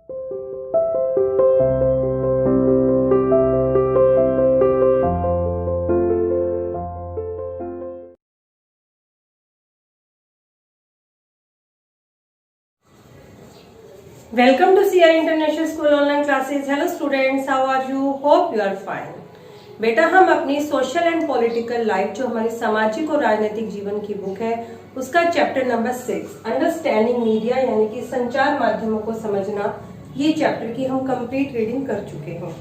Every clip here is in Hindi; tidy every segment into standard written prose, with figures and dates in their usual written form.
Welcome to CI International School online classes. Hello students, how are you? Hope you are fine. बेटा हम अपनी सोशल एंड पॉलिटिकल लाइफ जो हमारे सामाजिक और राजनीतिक जीवन की बुक है उसका चैप्टर नंबर 6 अंडरस्टैंडिंग मीडिया यानी कि संचार माध्यमों को समझना, ये चैप्टर की हम कंप्लीट रीडिंग कर चुके हैं।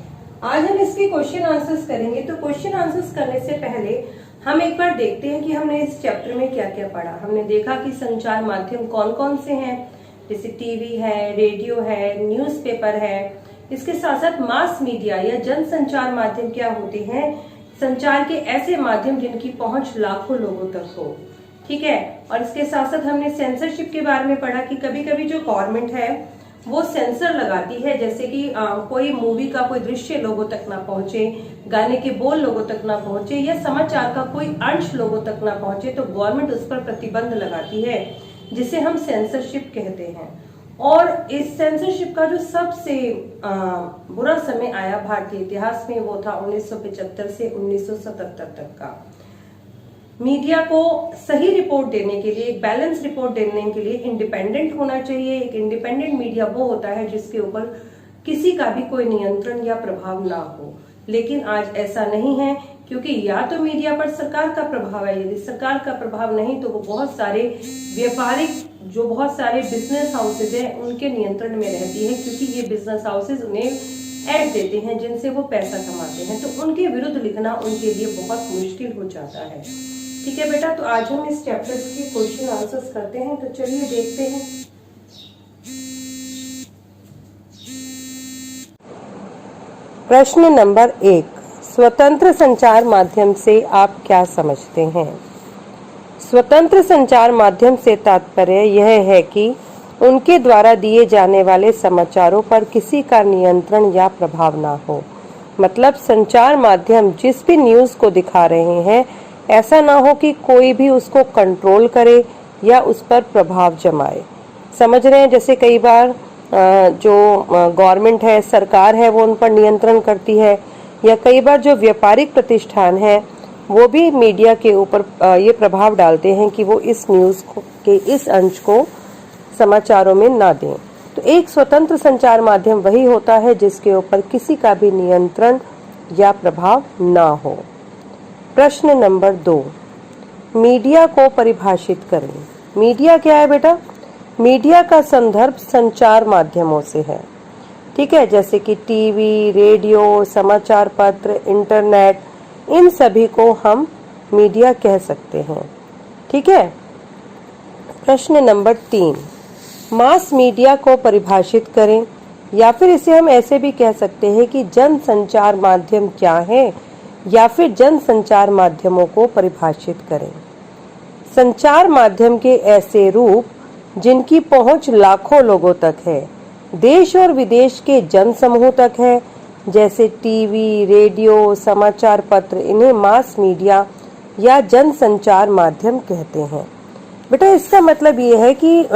आज हम इसके क्वेश्चन आंसर्स करेंगे। तो क्वेश्चन आंसर्स करने से पहले हम एक बार देखते हैं कि हमने इस चैप्टर में क्या क्या पढ़ा। हमने देखा कि संचार माध्यम कौन कौन से हैं, जैसे टीवी है, रेडियो है, न्यूज़पेपर है। इसके साथ साथ मास मीडिया या जनसंचार माध्यम क्या होते हैं, संचार के ऐसे माध्यम जिनकी पहुंच लाखों लोगों तक हो। ठीक है। और इसके साथ साथ हमने सेंसरशिप के बारे में पढ़ा कि कभी कभी जो गवर्नमेंट है वो सेंसर लगाती है, जैसे कि कोई मूवी का कोई दृश्य लोगों तक ना पहुंचे, गाने के बोल लोगों तक ना पहुंचे या समाचार का कोई अंश लोगों तक ना पहुंचे तो गवर्नमेंट उस पर प्रतिबंध लगाती है, जिसे हम सेंसरशिप कहते हैं। और इस सेंसरशिप का जो सबसे बुरा समय आया भारतीय इतिहास में वो था 1975 से 1977 तक का। मीडिया को सही रिपोर्ट देने के लिए, एक बैलेंस रिपोर्ट देने के लिए इंडिपेंडेंट होना चाहिए। एक इंडिपेंडेंट मीडिया वो होता है जिसके ऊपर किसी का भी कोई नियंत्रण या प्रभाव ना हो। लेकिन आज ऐसा नहीं है, क्योंकि या तो मीडिया पर सरकार का प्रभाव है, यदि सरकार का प्रभाव नहीं तो वो बहुत सारे व्यापारिक जो बहुत सारे बिजनेस हाउसेज हैं उनके नियंत्रण में रहती है, क्योंकि ये बिजनेस हाउसेज उन्हें एड देते हैं जिनसे वो पैसा कमाते हैं। तो उनके विरुद्ध लिखना उनके लिए बहुत मुश्किल हो जाता है। ठीक है बेटा, तो आज हम इस चैप्टर के क्वेश्चन आंसर्स करते हैं। तो चलिए देखते हैं। प्रश्न नंबर 1, स्वतंत्र संचार माध्यम से आप क्या समझते हैं? स्वतंत्र संचार माध्यम से तात्पर्य यह है कि उनके द्वारा दिए जाने वाले समाचारों पर किसी का नियंत्रण या प्रभाव ना हो। मतलब संचार माध्यम जिस भी न्यूज़ को दिखा रहे हैं ऐसा ना हो कि कोई भी उसको कंट्रोल करे या उस पर प्रभाव जमाए। समझ रहे हैं? जैसे कई बार जो गवर्नमेंट है, सरकार है, वो उन पर नियंत्रण करती है, या कई बार जो व्यापारिक प्रतिष्ठान है वो भी मीडिया के ऊपर ये प्रभाव डालते हैं कि वो इस न्यूज़ के इस अंश को समाचारों में ना दें। तो एक स्वतंत्र संचार माध्यम वही होता है जिसके ऊपर किसी का भी नियंत्रण या प्रभाव ना हो। प्रश्न नंबर 2, मीडिया को परिभाषित करें। मीडिया क्या है बेटा? मीडिया का संदर्भ संचार माध्यमों से है। ठीक है, जैसे कि टीवी, रेडियो, समाचार पत्र, इंटरनेट, इन सभी को हम मीडिया कह सकते हैं। ठीक है। प्रश्न नंबर 3, मास मीडिया को परिभाषित करें, या फिर इसे हम ऐसे भी कह सकते हैं कि जन संचार माध्यम क्या है, या फिर जन संचार माध्यमों को परिभाषित करें। संचार माध्यम के ऐसे रूप जिनकी पहुंच लाखों लोगों तक है, देश और विदेश के जन समूह तक है, जैसे टीवी, रेडियो, समाचार पत्र, इन्हें मास मीडिया या जन संचार माध्यम कहते हैं। बेटा इसका मतलब ये है कि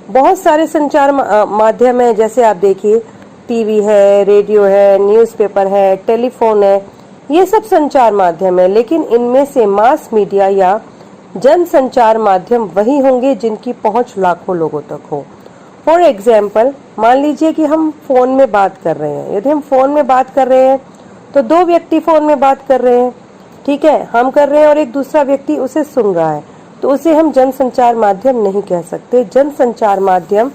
बहुत सारे संचार माध्यम हैं। जैसे आप देखिए, टीवी है, रेडियो है, न्यूज़पेपर है, टेलीफोन है, ये सब संचार माध्यम है। लेकिन इनमें से मास मीडिया या जन संचार माध्यम वही होंगे जिनकी पहुंच लाखों लोगों तक हो। फॉर एग्जाम्पल, मान लीजिए कि हम फोन में बात कर रहे हैं। यदि हम फोन में बात कर रहे हैं तो दो व्यक्ति फोन में बात कर रहे हैं। ठीक है, हम कर रहे हैं और एक दूसरा व्यक्ति उसे सुन रहा है, तो उसे हम जनसंचार माध्यम नहीं कह सकते। जनसंचार माध्यम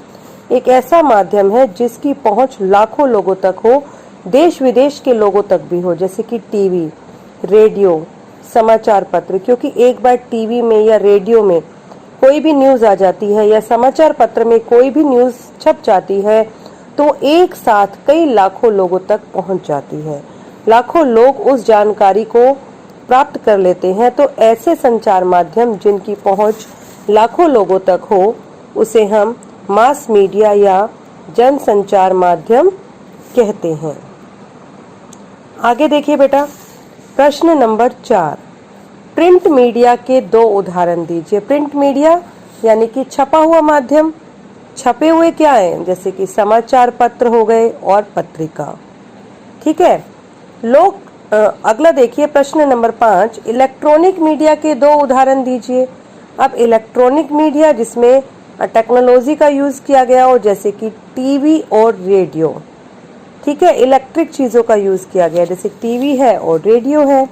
एक ऐसा माध्यम है जिसकी पहुंच लाखों लोगों तक हो, देश विदेश के लोगों तक भी हो, जैसे कि टीवी, रेडियो, समाचार पत्र। क्योंकि एक बार टीवी में या रेडियो में कोई भी न्यूज़ आ जाती है या समाचार पत्र में कोई भी न्यूज़ छप जाती है तो एक साथ कई लाखों लोगों तक पहुंच जाती है। लाखों लोग उस जानकारी को प्राप्त कर लेते हैं। तो ऐसे संचार माध्यम जिनकी पहुंच लाखों लोगों तक हो उसे हम मास मीडिया या जन संचार माध्यम कहते हैं। आगे देखिए बेटा, प्रश्न नंबर 4, प्रिंट मीडिया के 2 उदाहरण दीजिए। प्रिंट मीडिया यानी कि छपा हुआ माध्यम, छपे हुए क्या हैं, जैसे कि समाचार पत्र हो गए और पत्रिका। ठीक है, लोग अगला देखिए प्रश्न नंबर 5, इलेक्ट्रॉनिक मीडिया के 2 उदाहरण दीजिए। अब इलेक्ट्रॉनिक मीडिया जिसमें टेक्नोलॉजी का यूज किया गया हो, जैसे कि टीवी और रेडियो। ठीक है, इलेक्ट्रिक चीजों का यूज किया गया, जैसे टीवी है और रेडियो है।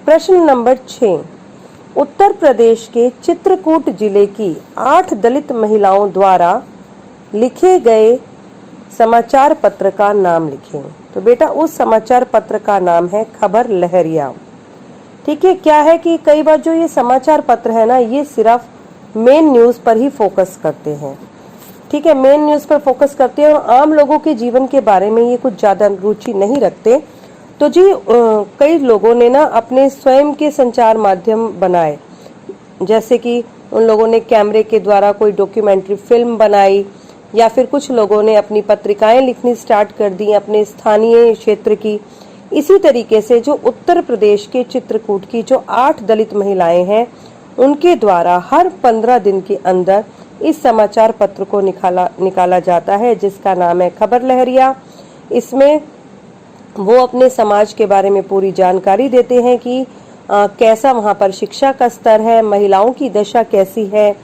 प्रश्न नंबर 6, उत्तर प्रदेश के चित्रकूट जिले की 8 दलित महिलाओं द्वारा लिखे गए समाचार पत्र का नाम लिखें। तो बेटा उस समाचार पत्र का नाम है खबर लहरिया। ठीक है, क्या है कि कई बार जो ये समाचार पत्र है ना, ये सिर्फ मेन न्यूज पर ही फोकस करते हैं। ठीक है, मेन न्यूज पर फोकस करते हैं और आम लोगों के जीवन के बारे में ये कुछ ज्यादा रुचि नहीं रखते। तो जी कई लोगों ने ना अपने स्वयं के संचार माध्यम बनाए, जैसे कि उन लोगों ने कैमरे के द्वारा कोई डॉक्यूमेंट्री फिल्म बनाई, या फिर कुछ लोगों ने अपनी पत्रिकाएं लिखनी स्टार्ट कर दी अपने स्थानीय क्षेत्र की। इसी तरीके से जो उत्तर प्रदेश के चित्रकूट की जो 8 दलित महिलाएं हैं, उनके द्वारा हर 15 दिन के अंदर इस समाचार पत्र को निकाला जाता है, जिसका नाम है खबर लहरिया। इसमें वो अपने समाज के बारे में पूरी जानकारी देते हैं कि कैसा वहाँ पर शिक्षा का स्तर है, महिलाओं की दशा कैसी है,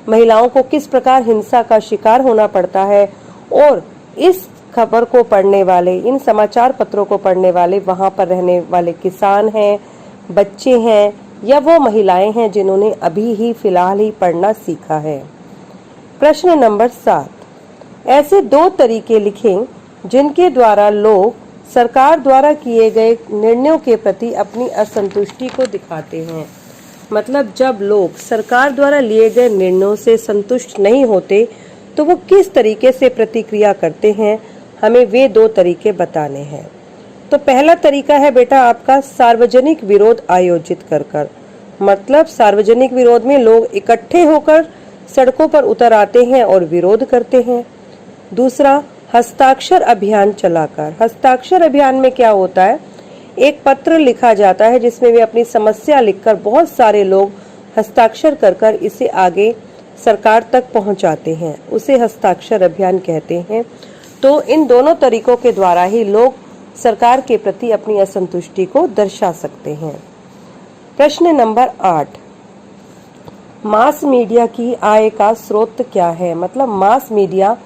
महिलाओं को किस प्रकार हिंसा का शिकार होना पड़ता है। और इस खबर को पढ़ने वाले, इन समाचार पत्रों को पढ़ने वाले वहाँ पर रहने वाले किसान हैं, बच्चे हैं, या वो महिलाएं हैं जिन्होंने अभी ही फिलहाल ही पढ़ना सीखा है। प्रश्न नंबर 7, ऐसे 2 तरीके लिखें जिनके द्वारा लोग सरकार द्वारा किए गए निर्णयों के प्रति अपनी असंतुष्टि को दिखाते हैं। मतलब जब लोग सरकार द्वारा लिए गए निर्णयों से संतुष्ट नहीं होते तो वो किस तरीके से प्रतिक्रिया करते हैं, हमें वे 2 तरीके बताने हैं। तो पहला तरीका है बेटा आपका सार्वजनिक विरोध आयोजित कर। मतलब सार्वजनिक विरोध में लोग इकट्ठे होकर सड़कों पर उतर आते हैं और विरोध करते हैं। दूसरा, हस्ताक्षर अभियान चलाकर। हस्ताक्षर अभियान में क्या होता है, एक पत्र लिखा जाता है जिसमें वे अपनी समस्या लिखकर बहुत सारे लोग हस्ताक्षर कर इसे आगे सरकार तक पहुंचाते हैं, उसे हस्ताक्षर अभियान कहते हैं। तो इन दोनों तरीकों के द्वारा ही लोग सरकार के प्रति अपनी असंतुष्टि को दर्शा सकते हैं। प्रश्न नंबर 8, मास मीडिया की आय का स्रोत क्या है। मतलब मास मीडिया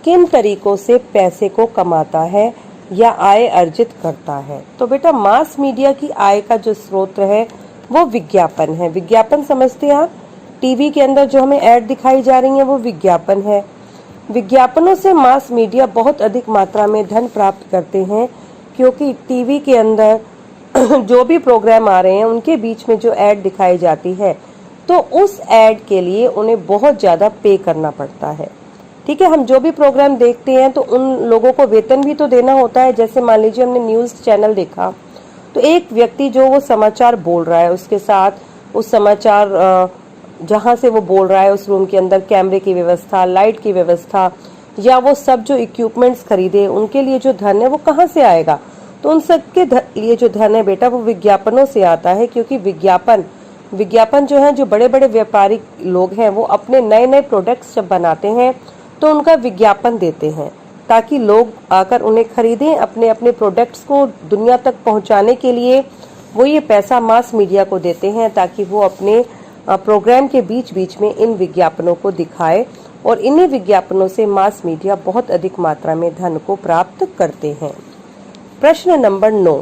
किन तरीकों से पैसे को कमाता है या आय अर्जित करता है। तो बेटा मास मीडिया की आय का जो स्रोत है वो विज्ञापन है। विज्ञापन समझते हैं आप, टीवी के अंदर जो हमें ऐड दिखाई जा रही है वो विज्ञापन है। विज्ञापनों से मास मीडिया बहुत अधिक मात्रा में धन प्राप्त करते हैं, क्योंकि टीवी के अंदर जो भी प्रोग्राम आ रहे हैं उनके बीच में जो ऐड दिखाई जाती है, तो उस ऐड के लिए उन्हें बहुत ज्यादा पे करना पड़ता है। ठीक है, हम जो भी प्रोग्राम देखते हैं तो उन लोगों को वेतन भी तो देना होता है। जैसे मान लीजिए हमने न्यूज चैनल देखा, तो एक व्यक्ति जो वो समाचार बोल रहा है, उसके साथ उस समाचार जहां से वो बोल रहा है उस रूम के अंदर कैमरे की व्यवस्था, लाइट की व्यवस्था, या वो सब जो इक्विपमेंट्स खरीदे उनके लिए जो धन है वो कहाँ से आएगा। तो उन सब के लिए जो धन है बेटा वो विज्ञापनों से आता है, क्योंकि विज्ञापन जो है, जो बड़े बड़े व्यापारिक लोग हैं वो अपने नए नए प्रोडक्ट्स जब बनाते हैं तो उनका विज्ञापन देते हैं, ताकि लोग आकर उन्हें खरीदें। अपने अपने प्रोडक्ट्स को दुनिया तक पहुंचाने के लिए वो ये पैसा मास मीडिया को देते हैं, ताकि वो अपने प्रोग्राम के बीच बीच में इन विज्ञापनों को दिखाए, और इन्हीं विज्ञापनों से मास मीडिया बहुत अधिक मात्रा में धन को प्राप्त करते हैं। प्रश्न नंबर 9,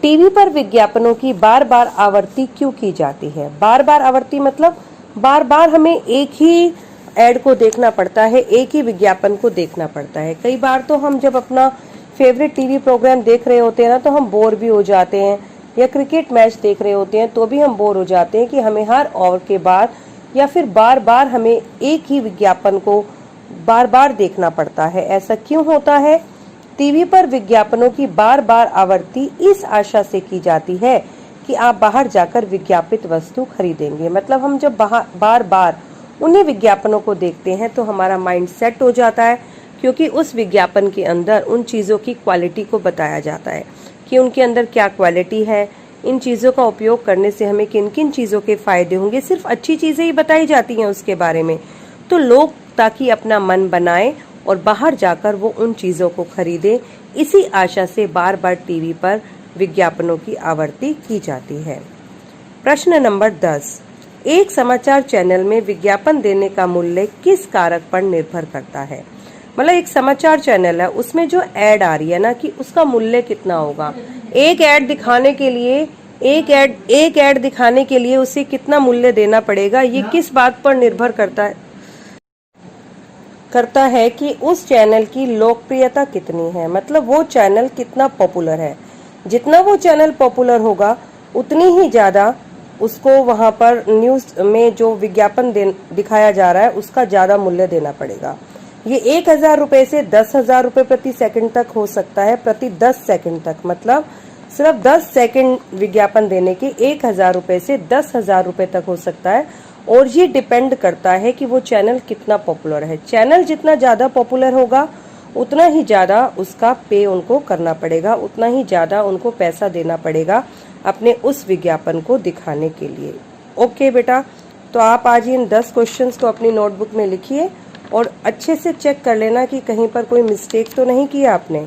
टीवी पर विज्ञापनों की बार बार आवृत्ति क्यों की जाती है। बार बार आवृत्ति मतलब बार बार हमें एक ही ऐड को देखना पड़ता है, एक ही विज्ञापन को देखना पड़ता है। कई बार तो हम जब अपना फेवरेट टीवी प्रोग्राम देख रहे होते हैं ना, तो हम बोर भी हो जाते हैं, या क्रिकेट मैच देख रहे होते हैं तो भी हम बोर हो जाते हैं कि हमें हर ओवर के बाद या फिर बार बार हमें एक ही विज्ञापन को बार बार देखना पड़ता है। ऐसा क्यों होता है। टीवी पर विज्ञापनों की बार बार आवृत्ति इस आशा से की जाती है कि आप बाहर जाकर विज्ञापित वस्तु खरीदेंगे। मतलब हम जब बार बार उन्हीं विज्ञापनों को देखते हैं तो हमारा माइंड सेट हो जाता है, क्योंकि उस विज्ञापन के अंदर उन चीज़ों की क्वालिटी को बताया जाता है कि उनके अंदर क्या क्वालिटी है, इन चीज़ों का उपयोग करने से हमें किन किन चीज़ों के फायदे होंगे। सिर्फ अच्छी चीज़ें ही बताई जाती हैं उसके बारे में, तो लोग ताकि अपना मन बनाए और बाहर जाकर वो उन चीजों को खरीदे, इसी आशा से बार बार टीवी पर विज्ञापनों की आवृत्ति की जाती है। प्रश्न नंबर 10, एक समाचार चैनल में विज्ञापन देने का मूल्य किस कारक पर निर्भर करता है? मतलब एक समाचार चैनल है, उसमें जो एड आ रही है ना, कि उसका मूल्य कितना होगा। एक एड दिखाने के लिए उसे कितना मूल्य देना पड़ेगा, ये किस बात पर निर्भर करता है कि उस चैनल की लोकप्रियता कितनी है, मतलब वो चैनल कितना पॉपुलर है। जितना वो चैनल पॉपुलर होगा उतनी ही ज्यादा उसको वहां पर न्यूज में जो विज्ञापन दिखाया जा रहा है उसका ज्यादा मूल्य देना पड़ेगा। ये 1000 रुपए से 10,000 रुपए प्रति सेकंड तक हो सकता है, प्रति 10 सेकंड तक, मतलब सिर्फ 10 सेकंड विज्ञापन देने के 1000 रुपए से 10,000 रुपए तक हो सकता है। और ये डिपेंड करता है कि वो चैनल कितना पॉपुलर है। चैनल जितना ज्यादा पॉपुलर होगा उतना ही ज्यादा उसका पे उनको करना पड़ेगा, उतना ही ज्यादा उनको पैसा देना पड़ेगा अपने उस विज्ञापन को दिखाने के लिए। ओके बेटा, तो आप आज इन 10 क्वेश्चंस को अपनी नोटबुक में लिखिए और अच्छे से चेक कर लेना कि कहीं पर कोई मिस्टेक तो नहीं किया आपने।